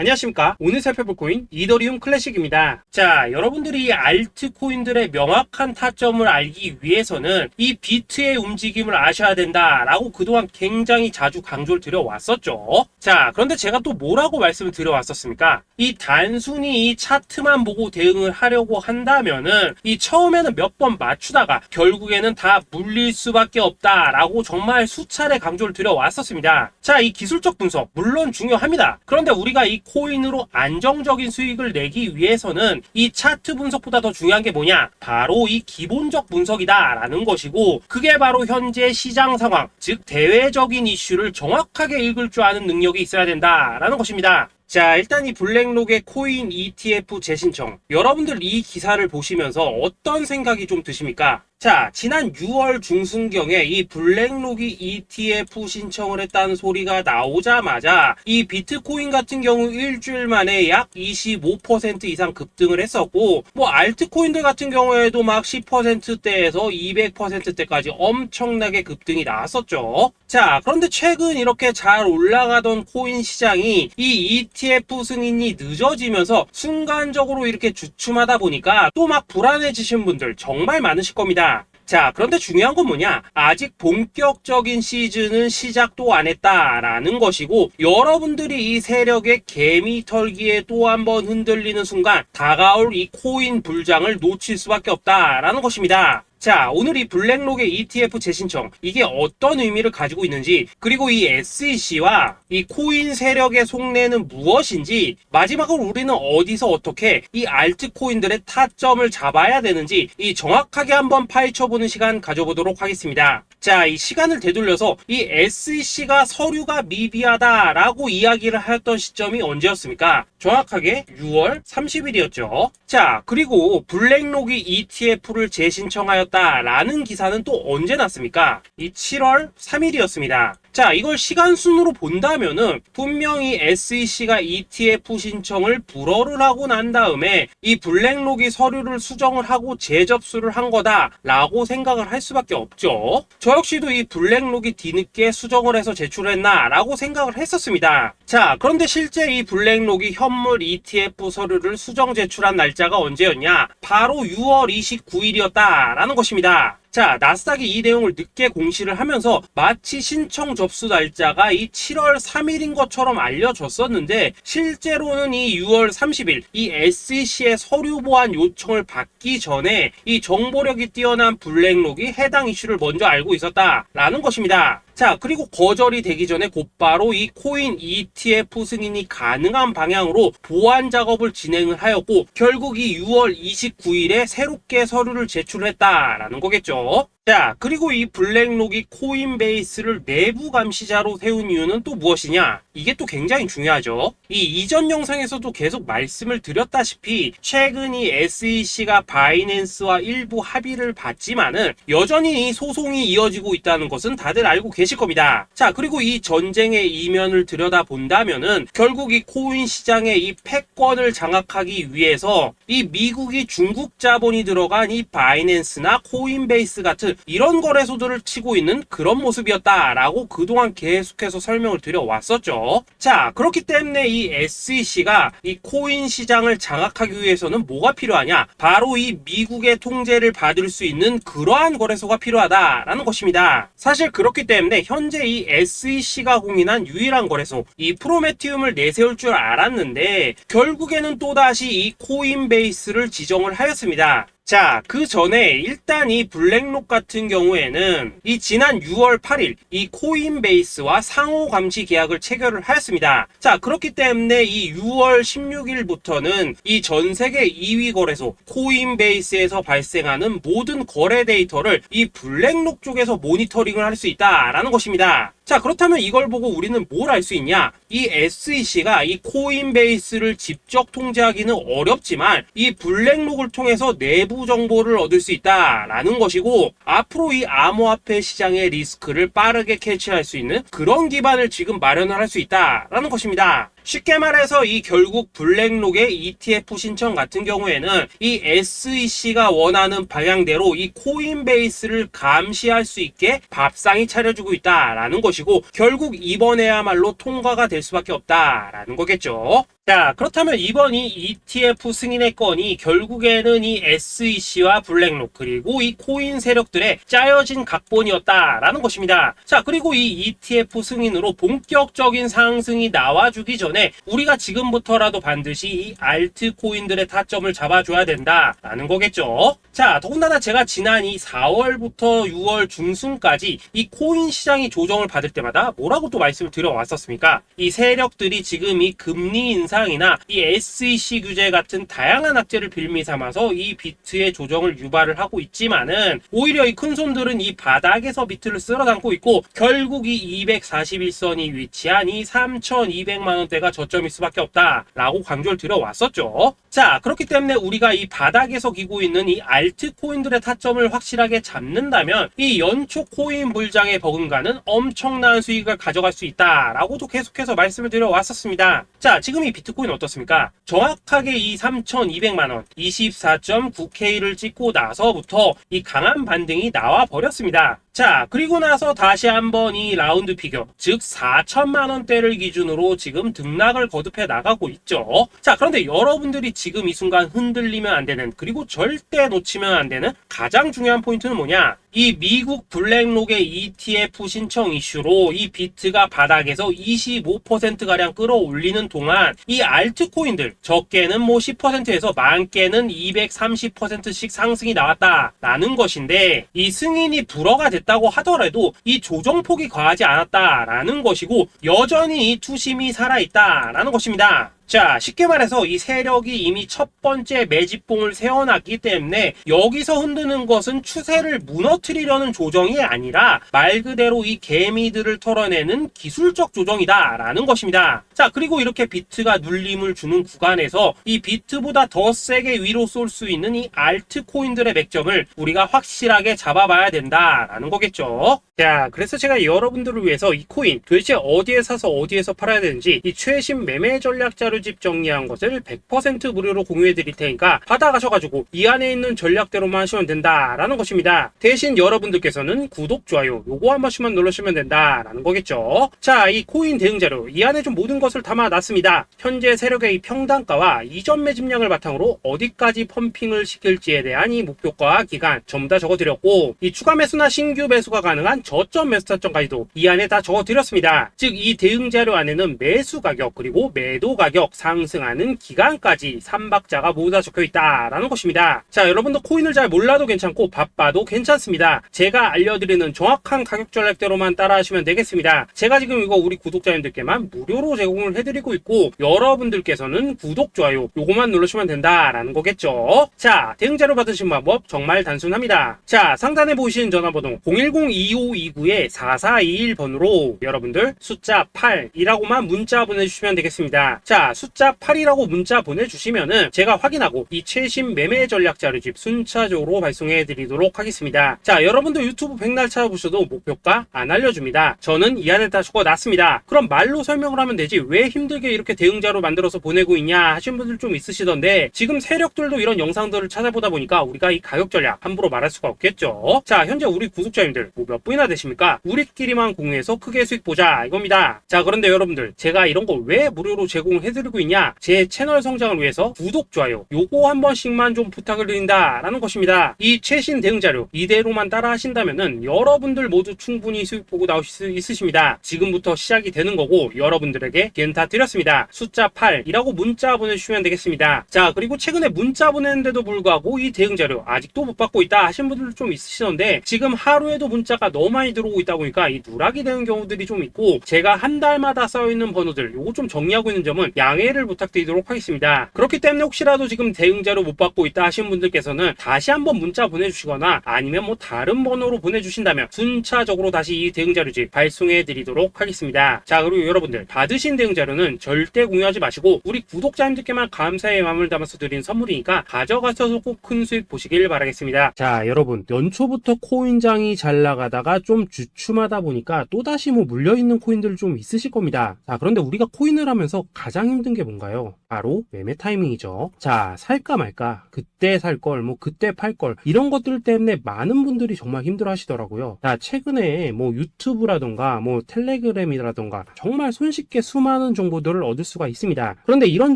안녕하십니까. 오늘 살펴볼 코인 이더리움 클래식입니다. 자, 여러분들이 이 알트코인들의 명확한 타점을 알기 위해서는 이 비트의 움직임을 아셔야 된다라고 그동안 굉장히 자주 강조를 드려왔었죠. 자, 그런데 제가 또 뭐라고 말씀을 드려왔었습니까? 이 단순히 이 차트만 보고 대응을 하려고 한다면은 이 처음에는 몇 번 맞추다가 결국에는 다 물릴 수밖에 없다라고 정말 수차례 강조를 드려왔었습니다. 자, 이 기술적 분석 물론 중요합니다. 그런데 우리가 이 코인으로 안정적인 수익을 내기 위해서는 이 차트 분석보다 더 중요한 게 뭐냐? 바로 이 기본적 분석이다 라는 것이고, 그게 바로 현재 시장 상황, 즉 대외적인 이슈를 정확하게 읽을 줄 아는 능력이 있어야 된다라는 것입니다. 자, 일단 이 블랙록의 코인 ETF 재신청, 여러분들 이 기사를 보시면서 어떤 생각이 좀 드십니까? 자, 지난 6월 중순경에 이 블랙록이 ETF 신청을 했다는 소리가 나오자마자 이 비트코인 같은 경우 일주일 만에 약 25% 이상 급등을 했었고, 뭐 알트코인들 같은 경우에도 막 10%대에서 200%대까지 엄청나게 급등이 나왔었죠. 자, 그런데 최근 이렇게 잘 올라가던 코인 시장이 이 ETF 승인이 늦어지면서 순간적으로 이렇게 주춤하다 보니까 또 막 불안해지신 분들 정말 많으실 겁니다. 자, 그런데 중요한 건 뭐냐? 아직 본격적인 시즌은 시작도 안 했다라는 것이고, 여러분들이 이 세력의 개미 털기에 또 한 번 흔들리는 순간 다가올 이 코인 불장을 놓칠 수밖에 없다라는 것입니다. 자, 오늘 이 블랙록의 ETF 재신청, 이게 어떤 의미를 가지고 있는지, 그리고 이 SEC와 이 코인 세력의 속내는 무엇인지, 마지막으로 우리는 어디서 어떻게 이 알트코인들의 타점을 잡아야 되는지 이 정확하게 한번 파헤쳐보는 시간 가져보도록 하겠습니다. 자, 이 시간을 되돌려서 이 SEC가 서류가 미비하다라고 이야기를 하였던 시점이 언제였습니까? 정확하게 6월 30일이었죠. 자, 그리고 블랙록이 ETF를 재신청하였다라는 기사는 또 언제 났습니까? 이 7월 3일이었습니다. 자, 이걸 시간순으로 본다면은 분명히 SEC가 ETF 신청을 불허를 하고 난 다음에 이 블랙록이 서류를 수정을 하고 재접수를 한 거다라고 생각을 할 수밖에 없죠. 저 역시도 이 블랙록이 뒤늦게 수정을 해서 제출했나라고 생각을 했었습니다. 자, 그런데 실제 이 블랙록이 현물 ETF 서류를 수정 제출한 날짜가 언제였냐? 바로 6월 29일이었다라는 것입니다. 자, 나스닥이 이 내용을 늦게 공시를 하면서 마치 신청 접수 날짜가 이 7월 3일인 것처럼 알려졌었는데, 실제로는 이 6월 30일 이 SEC의 서류 보완 요청을 받기 전에 이 정보력이 뛰어난 블랙록이 해당 이슈를 먼저 알고 있었다라는 것입니다. 자, 그리고 거절이 되기 전에 곧바로 이 코인 ETF 승인이 가능한 방향으로 보완 작업을 진행을 하였고, 결국 이 6월 29일에 새롭게 서류를 제출했다라는 거겠죠. 자, 그리고 이 블랙록이 코인베이스를 내부 감시자로 세운 이유는 또 무엇이냐? 이게 또 굉장히 중요하죠. 이 이전 영상에서도 계속 말씀을 드렸다시피 최근 이 SEC가 바이낸스와 일부 합의를 봤지만은 여전히 이 소송이 이어지고 있다는 것은 다들 알고 계실 겁니다. 자, 그리고 이 전쟁의 이면을 들여다본다면은 결국 이 코인 시장의 이 패권을 장악하기 위해서 이 미국이 중국 자본이 들어간 이 바이낸스나 코인베이스 같은 이런 거래소들을 치고 있는 그런 모습이었다라고 그동안 계속해서 설명을 드려왔었죠. 자, 그렇기 때문에 이 SEC가 이 코인 시장을 장악하기 위해서는 뭐가 필요하냐? 바로 이 미국의 통제를 받을 수 있는 그러한 거래소가 필요하다라는 것입니다. 사실 그렇기 때문에 현재 이 SEC가 공인한 유일한 거래소, 이 프로메티움을 내세울 줄 알았는데 결국에는 또다시 이 코인베이스를 지정을 하였습니다. 자, 그 전에 일단 이 블랙록 같은 경우에는 이 지난 6월 8일 이 코인베이스와 상호 감시 계약을 체결을 하였습니다. 자, 그렇기 때문에 이 6월 16일부터는 이 전 세계 2위 거래소 코인베이스에서 발생하는 모든 거래 데이터를 이 블랙록 쪽에서 모니터링을 할 수 있다라는 것입니다. 자, 그렇다면 이걸 보고 우리는 뭘 알 수 있냐? 이 SEC가 이 코인베이스를 직접 통제하기는 어렵지만 이 블랙록을 통해서 내부 정보를 얻을 수 있다라는 것이고, 앞으로 이 암호화폐 시장의 리스크를 빠르게 캐치할 수 있는 그런 기반을 지금 마련을 할 수 있다라는 것입니다. 쉽게 말해서 이 결국 블랙록의 ETF 신청 같은 경우에는 이 SEC가 원하는 방향대로 이 코인베이스를 감시할 수 있게 밥상이 차려주고 있다라는 것이고, 결국 이번에야말로 통과가 될 수밖에 없다라는 거겠죠. 자, 그렇다면 이번 이 ETF 승인의 건이 결국에는 이 SEC와 블랙록 그리고 이 코인 세력들의 짜여진 각본이었다라는 것입니다. 자, 그리고 이 ETF 승인으로 본격적인 상승이 나와주기 전에 우리가 지금부터라도 반드시 이 알트코인들의 타점을 잡아줘야 된다라는 거겠죠. 자, 더군다나 제가 지난 이 4월부터 6월 중순까지 이 코인 시장이 조정을 받을 때마다 뭐라고 또 말씀을 드려왔었습니까? 이 세력들이 지금 이 금리 인상이나 이 SEC 규제 같은 다양한 악재를 빌미 삼아서 이 비트의 조정을 유발을 하고 있지만은, 오히려 이 큰손들은 이 바닥에서 비트를 쓸어 담고 있고, 결국 이 241선이 위치한 이 3,200만원대가 저점일 수밖에 없다라고 강조를 드려왔었죠. 자, 그렇기 때문에 우리가 이 바닥에서 기고 있는 이 알트코인들의 타점을 확실하게 잡는다면 이 연초 코인 불장의 버금가는 엄청난 수익을 가져갈 수 있다라고도 계속해서 말씀을 드려왔었습니다. 자, 지금 이 비트코인 어떻습니까? 정확하게 이 3,200만원 24.9K를 찍고 나서부터 이 강한 반등이 나와 버렸습니다. 자, 그리고 나서 다시 한번 이 라운드 피겨, 즉 4천만원대를 기준으로 지금 등락을 거듭해 나가고 있죠. 자, 그런데 여러분들이 지금 이 순간 흔들리면 안 되는, 그리고 절대 놓치면 안 되는 가장 중요한 포인트는 뭐냐? 이 미국 블랙록의 ETF 신청 이슈로 이 비트가 바닥에서 25%가량 끌어올리는 동안 이 알트코인들, 적게는 뭐 10%에서 많게는 230%씩 상승이 나왔다라는 것인데, 이 승인이 불허가 됐다고 하더라도 이 조정폭이 과하지 않았다라는 것이고, 여전히 이 투심이 살아있다라는 것입니다. 자, 쉽게 말해서 이 세력이 이미 첫 번째 매집봉을 세워놨기 때문에 여기서 흔드는 것은 추세를 무너뜨리려는 조정이 아니라 말 그대로 이 개미들을 털어내는 기술적 조정이다라는 것입니다. 자, 그리고 이렇게 비트가 눌림을 주는 구간에서 이 비트보다 더 세게 위로 쏠 수 있는 이 알트코인들의 맥점을 우리가 확실하게 잡아봐야 된다라는 거겠죠. 자, 그래서 제가 여러분들을 위해서 이 코인 도대체 어디에 사서 어디에서 팔아야 되는지 이 최신 매매 전략 자료집 정리한 것을 100% 무료로 공유해 드릴 테니까 받아가셔가지고 이 안에 있는 전략대로만 하시면 된다라는 것입니다. 대신 여러분들께서는 구독, 좋아요 요거 한 번씩만 눌러주시면 된다라는 거겠죠. 자, 이 코인 대응 자료 이 안에 좀 모든 것을 담아놨습니다. 현재 세력의 이 평단가와 이전 매집량을 바탕으로 어디까지 펌핑을 시킬지에 대한 이 목표가 기간 전부 다 적어드렸고, 이 추가 매수나 신규 매수가 가능한 저점 매수 타점까지도 이 안에 다 적어드렸습니다. 즉 이 대응 자료 안에는 매수 가격 그리고 매도 가격, 상승하는 기간까지 3박자가 모두 다 적혀있다라는 것입니다. 자, 여러분도 코인을 잘 몰라도 괜찮고 바빠도 괜찮습니다. 제가 알려드리는 정확한 가격 전략대로만 따라하시면 되겠습니다. 제가 지금 이거 우리 구독자님들께만 무료로 제공을 해드리고 있고, 여러분들께서는 구독, 좋아요 요거만 누르시면 된다라는 거겠죠. 자, 대응 자료 받으신 방법 정말 단순합니다. 자, 상단에 보이시는 전화번호 010-2529-4421번으로 여러분들 숫자 8이라고만 문자 보내주시면 되겠습니다. 자, 숫자 8이라고 문자 보내주시면은 제가 확인하고 이 최신 매매 전략 자료집 순차적으로 발송해 드리도록 하겠습니다. 자, 여러분도 유튜브 백날 찾아보셔도 목표가 안 알려줍니다. 저는 이 안에 다 적어놨습니다. 그럼 말로 설명을 하면 되지 왜 힘들게 이렇게 대응자로 만들어서 보내고 있냐 하신 분들 좀 있으시던데, 지금 세력들도 이런 영상들을 찾아보다 보니까 우리가 이 가격 전략 함부로 말할 수가 없겠죠. 자, 현재 우리 구독자님들 뭐 몇 분이나 되십니까? 우리끼리만 공유해서 크게 수익 보자 이겁니다. 자, 그런데 여러분들 제가 이런 거 왜 무료로 제공을 해드리고 있냐? 제 채널 성장을 위해서 구독, 좋아요 요거 한 번씩만 좀 부탁을 드린다라는 것입니다. 이 최신 대응 자료 이대로만 따라 하신다면은 여러분들 모두 충분히 수익 보고 나오실 수 있으십니다. 지금부터 시작이 되는 거고 여러분들에게 기회는 다 드렸습니다. 숫자 8이라고 문자 보내주시면 되겠습니다. 자, 그리고 최근에 문자 보냈는데도 불구하고 이 대응 자료 아직도 못 받고 있다 하신 분들도 좀 있으시던데, 지금 하루에도 문자가 너무 많이 들어오고 있다 보니까 이 누락이 되는 경우들이 좀 있고, 제가 한 달마다 써있는 번호들 요거 좀 정리하고 있는 점은 양해를 부탁드리도록 하겠습니다. 그렇기 때문에 혹시라도 지금 대응자료 못 받고 있다 하시는 분들께서는 다시 한번 문자 보내주시거나 아니면 뭐 다른 번호로 보내주신다면 순차적으로 다시 이 대응자료지 발송해 드리도록 하겠습니다. 자, 그리고 여러분들 받으신 대응자료는 절대 공유하지 마시고 우리 구독자님들께만 감사의 마음을 담아서 드린 선물이니까 가져가셔서 꼭 큰 수익 보시길 바라겠습니다. 자, 여러분 연초부터 코인장이 잘 나가다가 좀 주춤하다 보니까 또다시 뭐 물려있는 코인들 좀 있으실 겁니다. 자, 그런데 우리가 코인을 하면서 가장 힘든 게 뭔가요? 바로 매매 타이밍이죠. 자, 살까 말까, 그때 살 걸, 뭐 그때 팔 걸, 이런 것들 때문에 많은 분들이 정말 힘들어 하시더라고요. 자, 최근에 뭐 유튜브라던가 뭐 텔레그램이라던가 정말 손쉽게 수많은 정보들을 얻을 수가 있습니다. 그런데 이런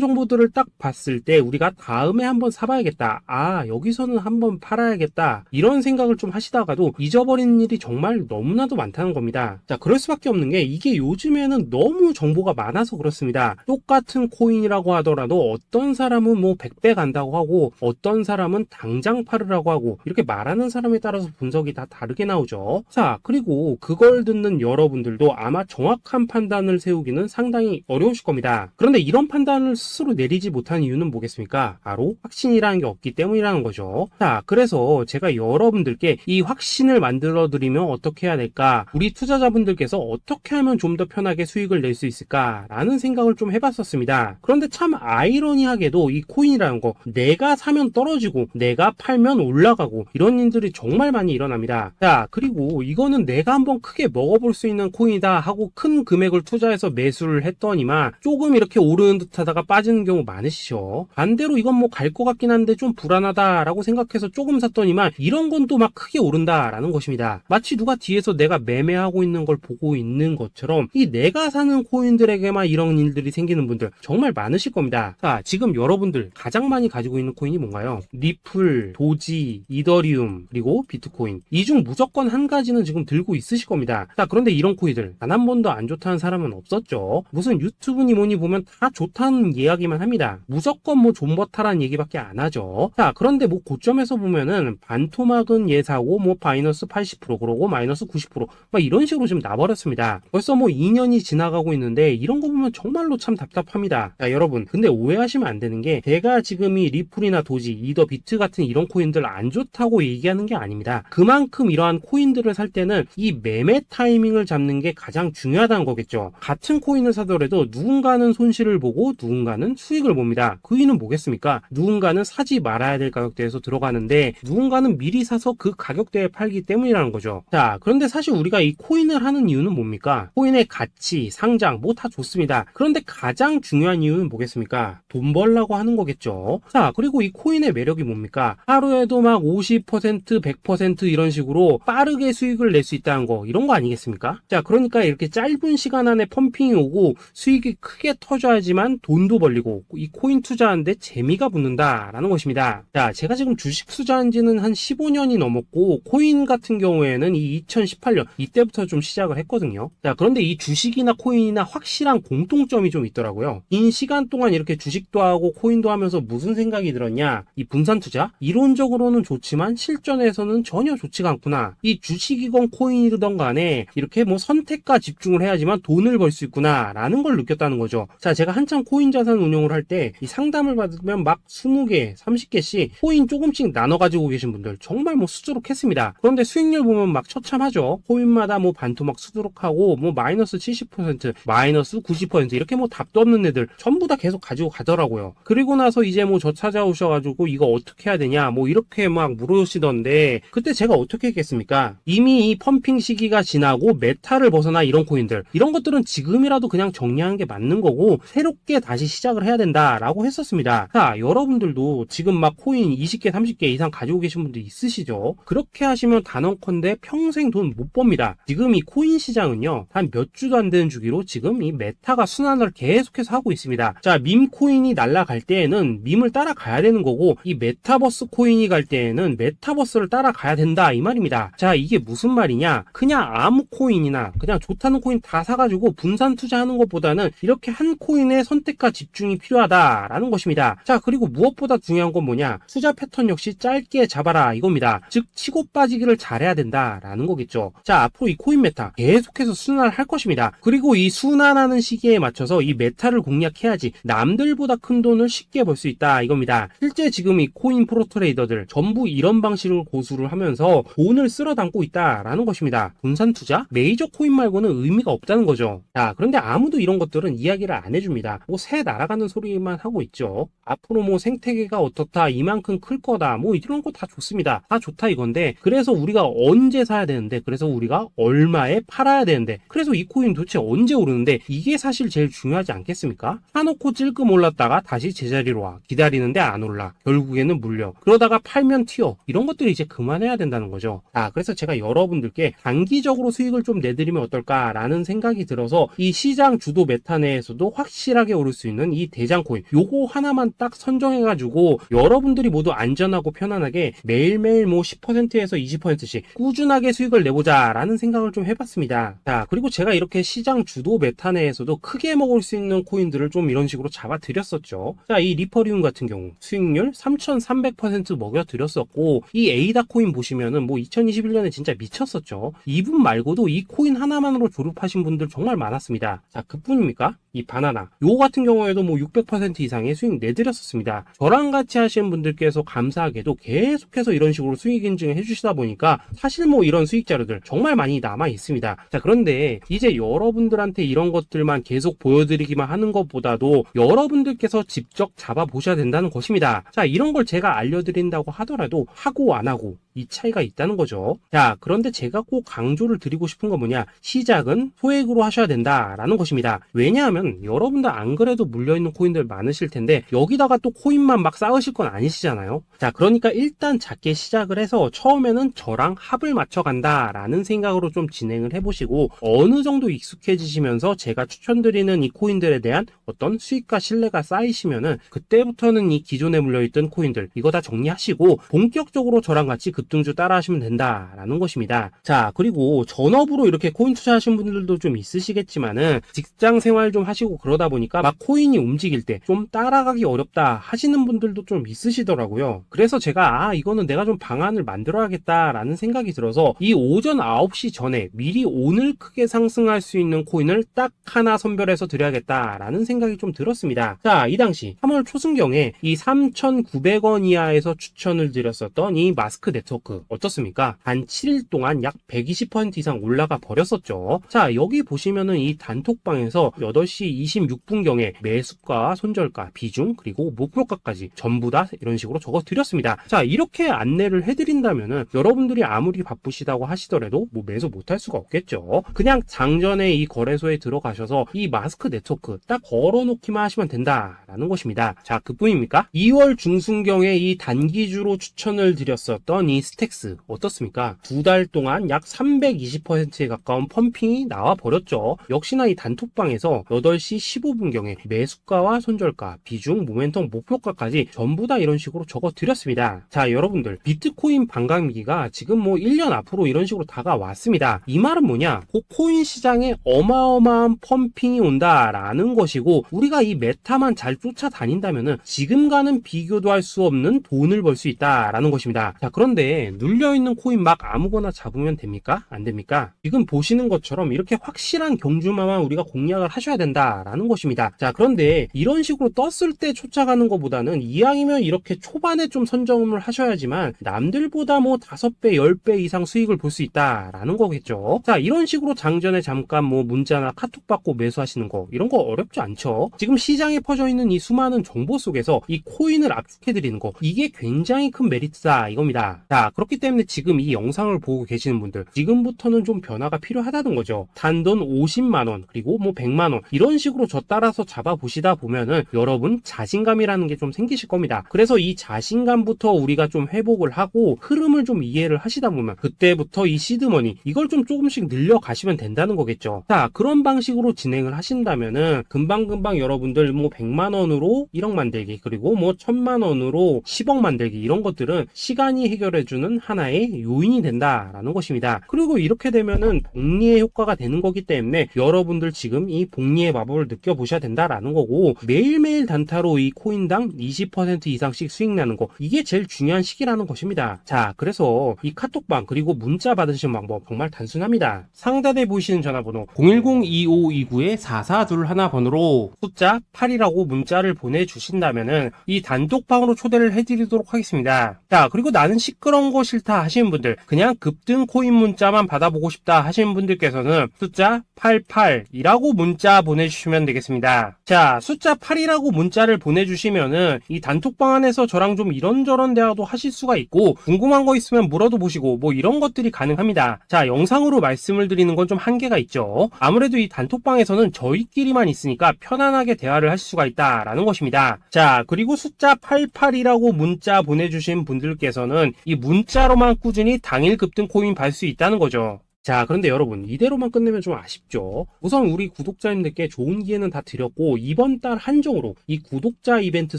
정보들을 딱 봤을 때 우리가 다음에 한번 사봐야겠다, 아 여기서는 한번 팔아야겠다, 이런 생각을 좀 하시다가도 잊어버리는 일이 정말 너무나도 많다는 겁니다. 자, 그럴 수밖에 없는 게 이게 요즘에는 너무 정보가 많아서 그렇습니다. 똑같은 코인이라고 하더라도 어떤 사람은 뭐 100배 간다고 하고 어떤 사람은 당장 팔으라고 하고 이렇게 말하는 사람에 따라서 분석이 다 다르게 나오죠. 자, 그리고 그걸 듣는 여러분들도 아마 정확한 판단을 세우기는 상당히 어려우실 겁니다. 그런데 이런 판단을 스스로 내리지 못한 이유는 뭐겠습니까? 바로 확신이라는 게 없기 때문이라는 거죠. 자, 그래서 제가 여러분들께 이 확신을 만들어 드리면 어떻게 해야 될까, 우리 투자자분들께서 어떻게 하면 좀 더 편하게 수익을 낼 수 있을까 라는 생각을 좀 해봤었습니다. 그런데 참 아이러니하게도 이 코인이라는 거 내가 사면 떨어지고 내가 팔면 올라가고 이런 일들이 정말 많이 일어납니다. 자, 그리고 이거는 내가 한번 크게 먹어볼 수 있는 코인이다 하고 큰 금액을 투자해서 매수를 했더니만 조금 이렇게 오르는 듯 하다가 빠지는 경우 많으시죠. 반대로 이건 뭐 갈 것 같긴 한데 좀 불안하다 라고 생각해서 조금 샀더니만 이런 건 또 막 크게 오른다 라는 것입니다. 마치 누가 뒤에서 내가 매매하고 있는 걸 보고 있는 것처럼 이 내가 사는 코인들에게만 이런 일들이 생기는 분들 정말 많으실 겁니다. 자, 지금 여러분들 가장 많이 가지고 있는 코인이 뭔가요? 리플, 도지, 이더리움, 그리고 비트코인. 이 중 무조건 한 가지는 지금 들고 있으실 겁니다. 자, 그런데 이런 코인들 단 한 번도 안 좋다는 사람은 없었죠. 무슨 유튜브니 뭐니 보면 다 좋다는 이야기만 합니다. 무조건 뭐 존버타라는 얘기밖에 안 하죠. 자, 그런데 뭐 고점에서 보면은 반토막은 예사고 뭐 마이너스 80% 그러고 마이너스 90% 막 이런 식으로 지금 나버렸습니다. 벌써 뭐 2년이 지나가고 있는데 이런 거 보면 정말로 참 답답합니다. 자, 여러분 근데 오해하시면 안 되는 게 제가 지금 이 리플이나 도지, 이더, 비트 같은 이런 코인들 안 좋다고 얘기하는 게 아닙니다. 그만큼 이러한 코인들을 살 때는 이 매매 타이밍을 잡는 게 가장 중요하다는 거겠죠. 같은 코인을 사더라도 누군가는 손실을 보고 누군가는 수익을 봅니다. 그 이유는 뭐겠습니까? 누군가는 사지 말아야 될 가격대에서 들어가는데 누군가는 미리 사서 그 가격대에 팔기 때문이라는 거죠. 자, 그런데 사실 우리가 이 코인을 하는 이유는 뭡니까? 코인의 가치, 상장 뭐 다 좋습니다. 그런데 가장 중요한 이유는 뭐겠습니까? 돈 벌라고 하는 거겠죠. 자, 그리고 이 코인의 매력이 뭡니까? 하루에도 막 50%, 100% 이런 식으로 빠르게 수익을 낼 수 있다는 거, 이런 거 아니겠습니까? 자, 그러니까 이렇게 짧은 시간 안에 펌핑이 오고 수익이 크게 터져야지만 돈도 벌리고 이 코인 투자하는데 재미가 붙는다라는 것입니다. 자, 제가 지금 주식 투자한 지는 한 15년이 넘었고 코인 같은 경우에는 이 2018년 이때부터 좀 시작을 했거든요. 자, 그런데 이 주식이나 코인이나 확실한 공통점이 좀 있더라고요. 긴 시간 동안 이렇게 주식도 하고 코인도 하면서 무슨 생각이 들었냐? 이 분산 투자? 이론적으로는 좋지만 실전에서는 전혀 좋지가 않구나. 이 주식이건 코인이든 간에 이렇게 뭐 선택과 집중을 해야지만 돈을 벌 수 있구나 라는 걸 느꼈다는 거죠. 자, 제가 한참 코인 자산 운용을 할 때 이 상담을 받으면 막 20개, 30개씩 코인 조금씩 나눠 가지고 계신 분들 정말 뭐 수두룩했습니다. 그런데 수익률 보면 막 처참하죠. 코인마다 뭐 반토막 수두룩하고 뭐 마이너스 70%, 마이너스 90% 이렇게 뭐 답도 없는 애들 전부 다 계속 가지고 가더라고요. 그리고 나서 이제 뭐 저 찾아오셔가지고 이거 어떻게 해야 되냐 뭐 이렇게 막 물으시던데 그때 제가 어떻게 했겠습니까? 이미 이 펌핑 시기가 지나고 메타를 벗어나 이런 코인들, 이런 것들은 지금이라도 그냥 정리하는 게 맞는 거고 새롭게 다시 시작을 해야 된다라고 했었습니다. 자, 여러분들도 지금 막 코인 20개, 30개 이상 가지고 계신 분들 있으시죠? 그렇게 하시면 단언컨대 평생 돈 못 법니다. 지금 이 코인 시장은요, 단 몇 주도 안 되는 주기로 지금 이 메타가 순환을 계속해서 하고 있습니다. 자, 밈 코인이 날아갈 때에는 밈을 따라가야 되는 거고 이 메타버스 코인이 갈 때에는 메타버스를 따라가야 된다 이 말입니다. 자, 이게 무슨 말이냐? 그냥 아무 코인이나 그냥 좋다는 코인 다 사가지고 분산 투자하는 것보다는 이렇게 한 코인의 선택과 집중이 필요하다라는 것입니다. 자, 그리고 무엇보다 중요한 건 뭐냐? 투자 패턴 역시 짧게 잡아라 이겁니다. 즉 치고 빠지기를 잘해야 된다라는 거겠죠. 자, 앞으로 이 코인 메타 계속해서 순환을 할 것입니다. 그리고 이 순환하는 시기에 맞춰서 이 메타를 공략해야지 남들보다 큰 돈을 쉽게 벌 수 있다 이겁니다. 실제 지금 이 코인 프로 트레이더들 전부 이런 방식을 고수를 하면서 돈을 쓸어 담고 있다라는 것입니다. 분산 투자? 메이저 코인 말고는 의미가 없다는 거죠. 자, 그런데 아무도 이런 것들은 이야기를 안 해줍니다. 뭐 새 날아가는 소리만 하고 있죠. 앞으로 뭐 생태계가 어떻다, 이만큼 클 거다, 뭐 이런 거 다 좋습니다. 다 좋다 이건데, 그래서 우리가 언제 사야 되는데, 그래서 우리가 얼마에 팔아야 되는데, 그래서 이 코인 도대체 언제 오르는데, 이게 사실 제일 중요하지 않겠습니까? 사놓고 찔끔 올랐다가 다시 제자리로 와. 기다리는데 안 올라. 결국에는 물려. 그러다가 팔면 튀어. 이런 것들이 이제 그만해야 된다는 거죠. 그래서 제가 여러분들께 단기적으로 수익을 좀 내드리면 어떨까라는 생각이 들어서 이 시장 주도 메타 내에서도 확실하게 오를 수 있는 이 대장 코인, 요거 하나만 딱 선정해가지고 여러분들이 모두 안전하고 편안하게 매일매일 뭐 10%에서 20%씩 꾸준하게 수익을 내보자 라는 생각을 좀 해봤습니다. 자, 그리고 제가 이렇게 시장 주도 메타 내에서도 크게 먹을 수 있는 코인들을 좀 이런 식으로 잡아드렸었죠. 자, 이 리퍼리움 같은 경우 수익률 3300% 먹여드렸었고, 이 에이다 코인 보시면은 뭐 2021년에 진짜 미쳤었죠. 이분 말고도 이 코인 하나만으로 졸업하신 분들 정말 많았습니다. 자, 그뿐입니까? 이 바나나 요거 같은 경우에도 뭐 600% 이상의 수익 내드렸었습니다. 저랑 같이 하시는 분들께서 감사하게도 계속해서 이런 식으로 수익 인증을 해주시다 보니까 사실 뭐 이런 수익 자료들 정말 많이 남아 있습니다. 자, 그런데 이제 여러분들한테 이런 것들만 계속 보여드리기만 하는 것보다도 여러분들께서 직접 잡아보셔야 된다는 것입니다. 자, 이런 걸 제가 알려드린다고 하더라도 하고 안 하고 이 차이가 있다는 거죠. 자, 그런데 제가 꼭 강조를 드리고 싶은 건 뭐냐, 시작은 소액으로 하셔야 된다라는 것입니다. 왜냐하면 여러분들 안 그래도 물려있는 코인들 많으실 텐데 여기다가 또 코인만 막 쌓으실 건 아니시잖아요. 자, 그러니까 일단 작게 시작을 해서 처음에는 저랑 합을 맞춰 간다라는 생각으로 좀 진행을 해보시고, 어느 정도 익숙해지시면서 제가 추천드리는 이 코인들에 대한 어떤 수익과 신뢰가 쌓이시면은 그때부터는 이 기존에 물려있던 코인들 이거 다 정리하시고 본격적으로 저랑 같이 급등주 따라 하시면 된다라는 것입니다. 자, 그리고 전업으로 이렇게 코인 투자하신 분들도 좀 있으시겠지만은 직장 생활 좀 하시고 그러다 보니까 막 코인이 움직일 때 좀 따라가기 어렵다 하시는 분들도 좀 있으시더라고요. 그래서 제가 이거는 내가 좀 방안을 만들어야겠다라는 생각이 들어서 이 오전 9시 전에 미리 오늘 크게 상승할 수 있는 코인을 딱 하나 선별해서 드려야겠다라는 생각이 좀 들었습니다. 자, 이 당시 3월 초순경에 이 3,900원 이하에서 추천을 드렸었던 이 마스크 네트워크 어떻습니까? 단 7일 동안 약 120% 이상 올라가 버렸었죠. 자, 여기 보시면은 이 단톡방에서 8시 26분경에 매수가, 손절가, 비중, 그리고 목표가까지 전부 다 이런 식으로 적어 드렸습니다. 자, 이렇게 안내를 해드린다면은 여러분들이 아무리 바쁘시다고 하시더라도 뭐 매수 못할 수가 없겠죠. 그냥 장전에 이 거래소에 들어가셔서 이 마스크 네트워크 딱 걸어놓기만 하시면 된다라는 것입니다. 자, 그뿐입니까? 2월 중순경에 이 단기주로 추천을 드렸었던 이 스택스 어떻습니까? 2달 동안 약 320%에 가까운 펌핑이 나와 버렸죠. 역시나 이 단톡방에서 8시 15분경에 매수가와 손절가, 비중, 모멘텀, 목표가까지 전부 다 이런 식으로 적어 드렸습니다. 자, 여러분들 비트코인 반감기가 지금 뭐 1년 앞으로 이런 식으로 다가왔습니다. 이 말은 뭐냐? 코인 시장에 어마어마한 펌핑이 온다라는 것이고, 우리가 이 메타만 잘 쫓아다닌다면은 지금과는 비교도 할 수 없는 돈을 벌 수 있다라는 것입니다. 자, 그런데 눌려있는 코인 막 아무거나 잡으면 됩니까? 안 됩니까? 지금 보시는 것처럼 이렇게 확실한 경주마만 우리가 공략을 하셔야 된다라는 것입니다. 자, 그런데 이런 식으로 떴을 때 쫓아가는 것보다는 이왕이면 이렇게 초반에 좀 선점을 하셔야지만 남들보다 뭐 5배, 10배 이상 수익을 볼 수 있다라는 거겠죠. 자, 이런 식으로 장전에 잠깐 뭐 문자나 카톡 받고 매수하시는 거 이런 거 어렵지 않죠. 지금 시장에 퍼져 있는 이 수많은 정보 속에서 이 코인을 압축해드리는 거, 이게 굉장히 큰 메리트다 이겁니다. 자, 그렇기 때문에 지금 이 영상을 보고 계시는 분들 지금부터는 좀 변화가 필요하다는 거죠. 단돈 50만원 그리고 뭐 100만원 이런 식으로 저 따라서 잡아보시다 보면은 여러분 자신감이라는 게 좀 생기실 겁니다. 그래서 이 자신감부터 우리가 좀 회복을 하고 흐름을 좀 이해를 하시다 보면 그때부터 이 시드머니 이걸 좀 조금씩 늘려가시면 된다는 거겠죠. 자, 그런 방식으로 진행을 하신다면은 금방금방 여러분들 뭐 100만원으로 1억 만들기, 그리고 뭐 1000만원으로 10억 만들기, 이런 것들은 시간이 해결해 해주는 하나의 요인이 된다라는 것입니다. 그리고 이렇게 되면은 복리의 효과가 되는 거기 때문에 여러분들 지금 이 복리의 마법을 느껴보셔야 된다라는 거고, 매일매일 단타로 이 코인당 20% 이상씩 수익 나는 거, 이게 제일 중요한 시기라는 것입니다. 자, 그래서 이 카톡방 그리고 문자 받으시는 방법 정말 단순합니다. 상단에 보이시는 전화번호 010-2529-4421 번호로 숫자 8이라고 문자를 보내주신다면은 이 단톡방으로 초대를 해드리도록 하겠습니다. 자, 그리고 나는 시끄러운 거 싫다 하시는 분들, 그냥 급등 코인 문자만 받아보고 싶다 하시는 분들께서는 숫자 88이라고 문자 보내주시면 되겠습니다. 자, 숫자 8이라고 문자를 보내주시면은 이 단톡방 안에서 저랑 좀 이런저런 대화도 하실 수가 있고, 궁금한 거 있으면 물어도 보시고 뭐 이런 것들이 가능합니다. 자, 영상으로 말씀을 드리는 건 좀 한계가 있죠. 아무래도 이 단톡방에서는 저희끼리만 있으니까 편안하게 대화를 하실 수가 있다라는 것입니다. 자, 그리고 숫자 88이라고 문자 보내주신 분들께서는 이 문자로만 꾸준히 당일 급등 코인 받을 수 있다는 거죠. 자, 그런데 여러분, 이대로만 끝내면 좀 아쉽죠. 우선 우리 구독자님들께 좋은 기회는 다 드렸고, 이번 달 한정으로 이 구독자 이벤트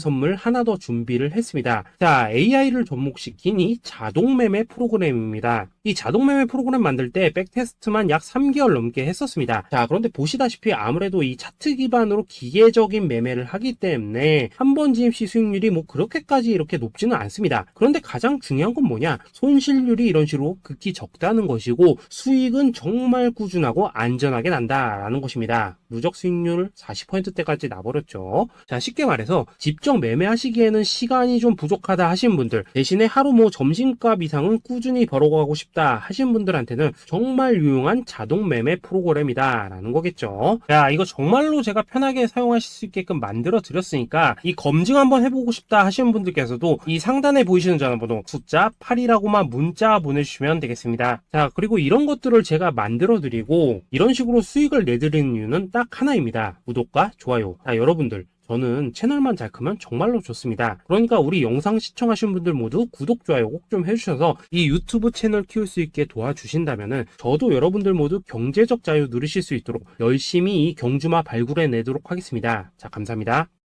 선물 하나 더 준비를 했습니다. 자, AI를 접목시킨 이 자동매매 프로그램입니다. 이 자동매매 프로그램 만들 때 백테스트만 약 3개월 넘게 했었습니다. 자, 그런데 보시다시피 아무래도 이 차트 기반으로 기계적인 매매를 하기 때문에 한 번 진입 시 수익률이 뭐 그렇게까지 이렇게 높지는 않습니다. 그런데 가장 중요한 건 뭐냐? 손실률이 이런 식으로 극히 적다는 것이고, 수익은 정말 꾸준하고 안전하게 난다라는 것입니다. 누적 수익률 40%대까지 나버렸죠. 자, 쉽게 말해서 직접 매매하시기에는 시간이 좀 부족하다 하신 분들, 대신에 하루 뭐 점심값 이상은 꾸준히 벌어가고 싶다 하신 분들한테는 정말 유용한 자동 매매 프로그램이다 라는 거겠죠. 야, 이거 정말로 제가 편하게 사용하실 수 있게끔 만들어 드렸으니까 이 검증 한번 해보고 싶다 하시는 분들께서도 이 상단에 보이시는 전화번호 숫자 8이라고만 문자 보내주시면 되겠습니다. 자, 그리고 이런 것들을 제가 만들어 드리고 이런 식으로 수익을 내드리는 이유는 딱 하나입니다. 구독과 좋아요. 자, 여러분들, 저는 채널만 잘 크면 정말로 좋습니다. 그러니까 우리 영상 시청하신 분들 모두 구독, 좋아요 꼭 좀 해주셔서 이 유튜브 채널 키울 수 있게 도와주신다면은 저도 여러분들 모두 경제적 자유 누리실 수 있도록 열심히 이 경주마 발굴해 내도록 하겠습니다. 자, 감사합니다.